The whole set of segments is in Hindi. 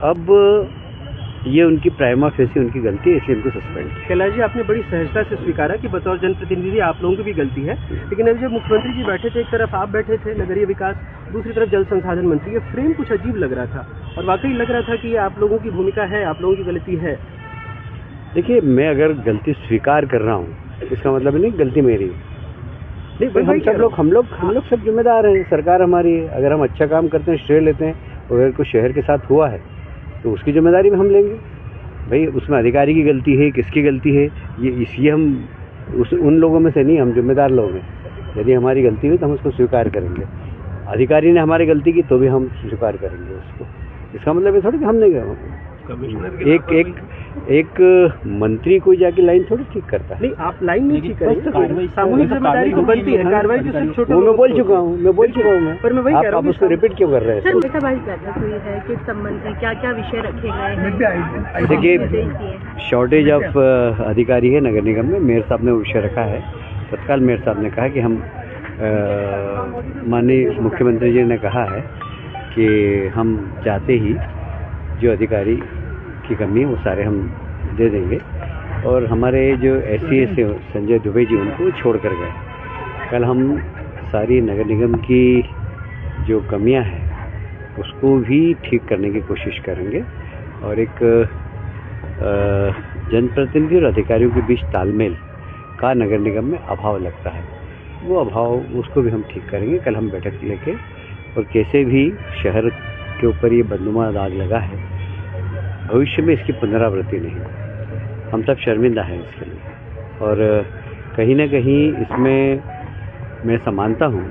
अब ये उनकी प्राइमा फेसी उनकी गलती है, इसलिए उनको सस्पेंड किया। कैलाश जी, आपने बड़ी सहजता से स्वीकारा कि बतौर जनप्रतिनिधि आप लोगों की भी गलती है, लेकिन अभी जब मुख्यमंत्री जी बैठे थे, एक तरफ आप बैठे थे नगरीय विकास, दूसरी तरफ जल संसाधन मंत्री, ये फ्रेम कुछ अजीब लग रहा था और वाकई लग रहा था कि ये आप लोगों की भूमिका है, आप लोगों की गलती है। देखिए, मैं अगर गलती स्वीकार कर रहा हूँ इसका मतलब नहीं गलती मेरी है। नहीं, हम लोग सब जिम्मेदार हैं, सरकार हमारी है। अगर हम अच्छा काम करते हैं, श्रेय लेते हैं, अगर कुछ शहर के साथ हुआ है तो उसकी जिम्मेदारी में हम लेंगे। भाई उसमें अधिकारी की गलती है, किसकी गलती है, ये इसलिए हम उन लोगों में से नहीं, हम जिम्मेदार लोग हैं। यदि हमारी गलती हुई तो हम उसको स्वीकार करेंगे। अधिकारी ने हमारी गलती की तो भी हम स्वीकार करेंगे उसको। इसका मतलब ये थोड़ी कि हमने एक मंत्री कोई जाके लाइन थोड़ी ठीक करता है। नहीं, आप लाइन नहीं ठीक करेंगे, सामूहिक जिम्मेदारी तो बनती है। कार्रवाई तो सिर्फ छोटे, मैं बोल चुका हूँ पर मैं वही कह रहा हूँ, आप उसको रिपीट क्यों कर रहे हैं? सर, बैठक हुई है, किस संबंध में क्या क्या विषय रखे गए हैं? देखिए, शॉर्टेज ऑफ अधिकारी है नगर निगम में। मेयर साहब ने विषय रखा है। तत्काल मेयर साहब ने कहा कि हम माननीय मुख्यमंत्री जी ने कहा है कि हम चाहते ही जो अधिकारी की कमी है वो सारे हम दे देंगे, और हमारे जो SCA से संजय दुबे जी उनको छोड़ कर गए। कल हम सारी नगर निगम की जो कमियां हैं उसको भी ठीक करने की कोशिश करेंगे, और एक जनप्रतिनिधि और अधिकारियों के बीच तालमेल का नगर निगम में अभाव लगता है, वो अभाव उसको भी हम ठीक करेंगे। कल हम बैठक लेके, और कैसे भी शहर के ऊपर ये बदनुमा दाग लगा है, भविष्य में इसकी पुनरावृत्ति नहीं। हम सब शर्मिंदा हैं इसके लिए, और कहीं ना कहीं इसमें मैं समानता हूँ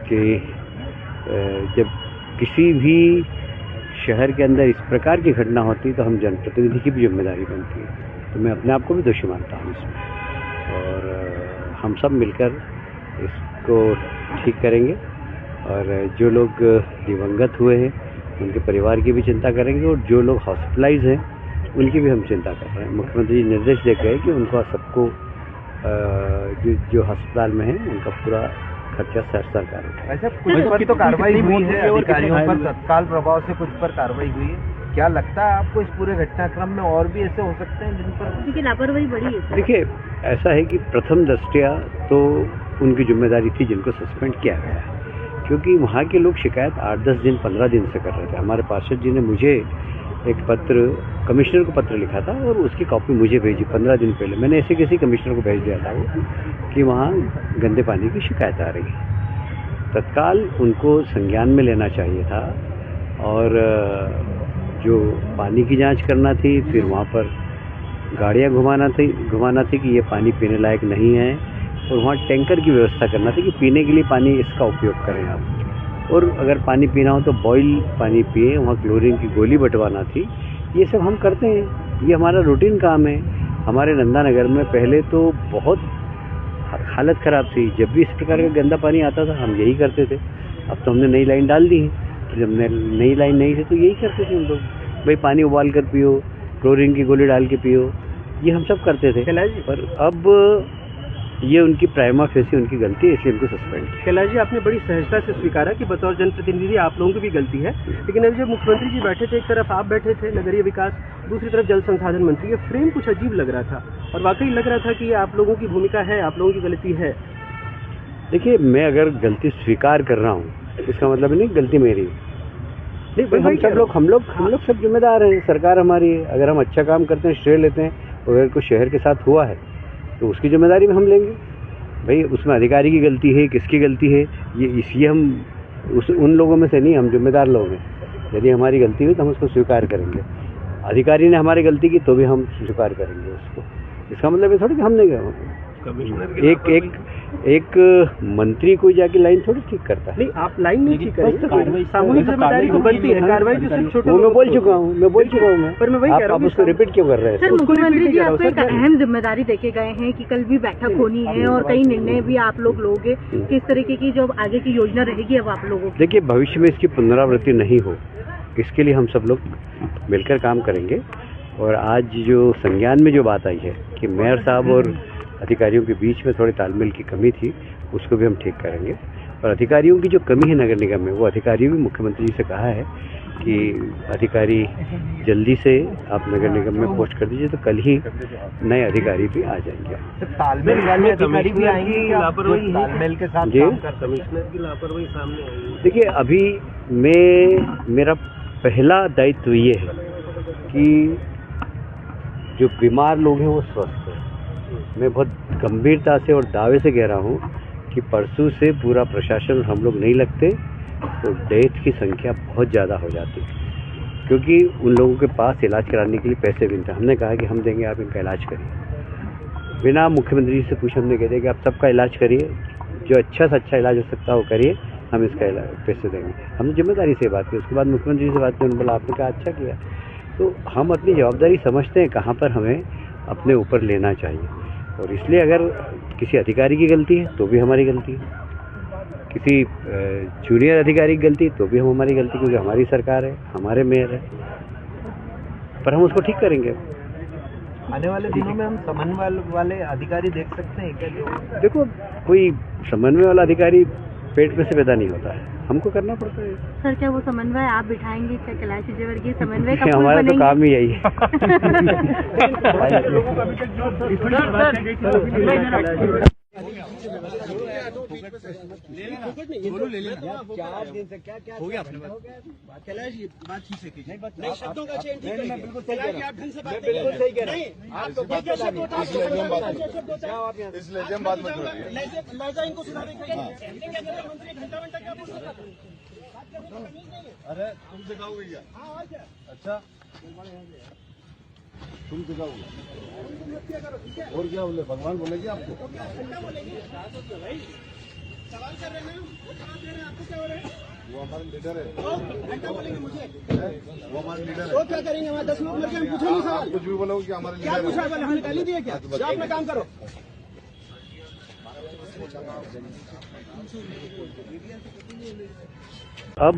कि जब किसी भी शहर के अंदर इस प्रकार की घटना होती तो हम जनप्रतिनिधि की भी जिम्मेदारी बनती है। तो मैं अपने आप को भी दोषी मानता हूँ इसमें, और हम सब मिलकर इसको ठीक करेंगे। और जो लोग दिवंगत हुए हैं उनके परिवार की भी चिंता करेंगे, और जो लोग हॉस्पिटलाइज हैं उनकी भी हम चिंता कर रहे हैं। मुख्यमंत्री जी निर्देश दे गए कि उनको सबको जो अस्पताल में है उनका पूरा खर्चा सरकार उठाए। ऐसा कुछ पर तो कार्रवाई हुई है, अधिकारियों पर तत्काल प्रभाव से कुछ पर कार्रवाई हुई है। क्या लगता है आपको इस पूरे घटनाक्रम में और भी ऐसे हो सकते हैं जिन पर लापरवाही बड़ी है? देखिए, ऐसा है कि प्रथम दृष्टया तो उनकी जिम्मेदारी थी जिनको सस्पेंड किया गया, क्योंकि वहाँ के लोग शिकायत 8-10 दिन 15 दिन से कर रहे थे। हमारे पार्षद जी ने मुझे एक पत्र, कमिश्नर को पत्र लिखा था और उसकी कॉपी मुझे भेजी 15 दिन पहले। मैंने ऐसे किसी कमिश्नर को भेज दिया था वो कि वहाँ गंदे पानी की शिकायत आ रही है। तत्काल उनको संज्ञान में लेना चाहिए था, और जो पानी की जांच करना थी, फिर वहाँ पर गाड़ियाँ घुमाना थी कि ये पानी पीने लायक नहीं है, और वहाँ टैंकर की व्यवस्था करना थी कि पीने के लिए पानी इसका उपयोग करें आप, और अगर पानी पीना हो तो बॉयल पानी पिए। वहाँ क्लोरीन की गोली बंटवाना थी। ये सब हम करते हैं, ये हमारा रूटीन काम है। हमारे नंदा नगर में पहले तो बहुत हालत ख़राब थी, जब भी इस प्रकार का गंदा पानी आता था हम यही करते थे। अब तो हमने नई लाइन डाल दी है, तो जब नई लाइन नहीं थी तो यही करते थे हम लोग। भाई पानी उबाल कर पियो, क्लोरीन की गोली डाल के पियो, ये हम सब करते थे। पर अब ये उनकी प्राइमा फेसी उनकी गलती है, इसलिए उनको सस्पेंड किया। कैलाश जी, आपने बड़ी सहजता से स्वीकारा कि बतौर जनप्रतिनिधि आप लोगों की भी गलती है, लेकिन अभी जब मुख्यमंत्री जी बैठे थे, एक तरफ आप बैठे थे नगरीय विकास, दूसरी तरफ जल संसाधन मंत्री, ये फ्रेम कुछ अजीब लग रहा था और वाकई लग रहा था कि ये आप लोगों की भूमिका है, आप लोगों की गलती है। देखिए, मैं अगर गलती स्वीकार कर रहा हूँ इसका मतलब नहीं गलती मेरी है। नहीं, हम लोग सब जिम्मेदार हैं, सरकार हमारी है। अगर हम अच्छा काम करते हैं, श्रेय लेते हैं, अगर कुछ शहर के साथ हुआ है तो उसकी जिम्मेदारी में हम लेंगे। भाई उसमें अधिकारी की गलती है, किसकी गलती है, ये इसलिए हम उन लोगों में से नहीं, हम जिम्मेदार लोग हैं। यदि हमारी गलती हुई तो हम उसको स्वीकार करेंगे। अधिकारी ने हमारी गलती की तो भी हम स्वीकार करेंगे उसको। इसका मतलब ये थोड़ी कि हमने एक मंत्री कोई जाके लाइन थोड़ी ठीक करता है। नहीं, आप लाइन नहीं ठीक करेंगे, सामूहिक जिम्मेदारी तो बनती है। कार्रवाई तो सिर्फ छोटे, मैं बोल चुका हूँ पर मैं वही कह रहा हूँ, आप उसको रिपीट क्यों कर रहे हैं? सर, मुख्यमंत्री जी आपको एक अहम जिम्मेदारी देके गए हैं कि कल भी बैठक होनी है और कई निर्णय भी आप लोग लोगे। किस तरीके की जो आगे की योजना रहेगी अब आप लोगों की? देखिए, भविष्य में इसकी पुनरावृत्ति नहीं हो, इसके लिए हम सब लोग मिलकर काम करेंगे। और आज जो संज्ञान में जो बात आई है कि मेयर साहब और अधिकारियों के बीच में थोड़ी तालमेल की कमी थी, उसको भी हम ठीक करेंगे। और अधिकारियों की जो कमी है नगर निगम में, वो अधिकारियों भी मुख्यमंत्री जी से कहा है कि अधिकारी जल्दी से आप नगर निगम में पोस्ट कर दीजिए, तो कल ही नए अधिकारी भी आ जाएंगे। तालमेल वाले अधिकारी भी आएंगे, लापरवाही तालमेल के साथ काम कर कमिश्नर की लापरवाही सामने आई। देखिए, अभी मेरा पहला दायित्व ये है कि जो बीमार लोग हैं वो स्वस्थ हैं। मैं बहुत गंभीरता से और दावे से कह रहा हूँ कि परसों से पूरा प्रशासन हम लोग नहीं लगते तो डेथ की संख्या बहुत ज़्यादा हो जाती है, क्योंकि उन लोगों के पास इलाज कराने के लिए पैसे भी नहीं थे। हमने कहा कि हम देंगे, आप इनका इलाज करिए। बिना मुख्यमंत्री से पूछे हमने कह दिया कि आप सबका इलाज करिए, जो अच्छा से अच्छा इलाज हो सकता है वो करिए, हम इसका पैसे देंगे। हमने जिम्मेदारी से बात की। उसके बाद मुख्यमंत्री से बात की, उन्होंने बोला आपने कहा अच्छा किया। तो हम अपनी जवाबदारी समझते हैं कहाँ पर हमें अपने ऊपर लेना चाहिए, और इसलिए अगर किसी अधिकारी की गलती है तो भी हमारी गलती है, किसी जूनियर अधिकारी की गलती तो भी हमारी गलती, क्योंकि हमारी सरकार है, हमारे मेयर है, पर हम उसको ठीक करेंगे। आने वाले दिनों में हम समन्वय वाले अधिकारी देख सकते हैं क्या? देखो, कोई समन्वय वाला अधिकारी पेट में से पैदा नहीं होता है, हमको करना पड़ता है। सर, क्या वो समन्वय आप बिठाएंगे क्या? कैलाश विजयवर्गीय समन्वय का हमारा तो काम ही यही है। हो गया अपने कैलाश, ये बात ठीक से कीजिए। नहीं, शब्दों का चयन ठीक है, बिल्कुल सही कह रहे हैं। आप ढंग से बात बिल्कुल सही कह रहे हैं। आप तो क्या शब्द होता है, इसलिए जम बात मत करिए। लहजा इनको सुधारने के लिए मंत्री घंटा क्या पूछ रहा था? अरे तुम सिखाओगे क्या? हाँ, और क्या? अच्छा, तुम सिखाओगे और क्या बोले? भगवान बोलेगी आपको? सवाल कर रहे हैं, वो जवाब दे रहे हैं, आपको क्या हो रहा है? वो हमारे लीडर है। घंटा बोलेंगे मुझे? वो हमारे लीडर है। वो क्या करेंगे? हमारे 10 लोग मिलकर हम पूछेंगे सवाल। कुछ भी बोलोगे कि हमारे लीडर है। क्या पूछा? बोले हमने गाली दी है क्या? आप अपना काम करो। अब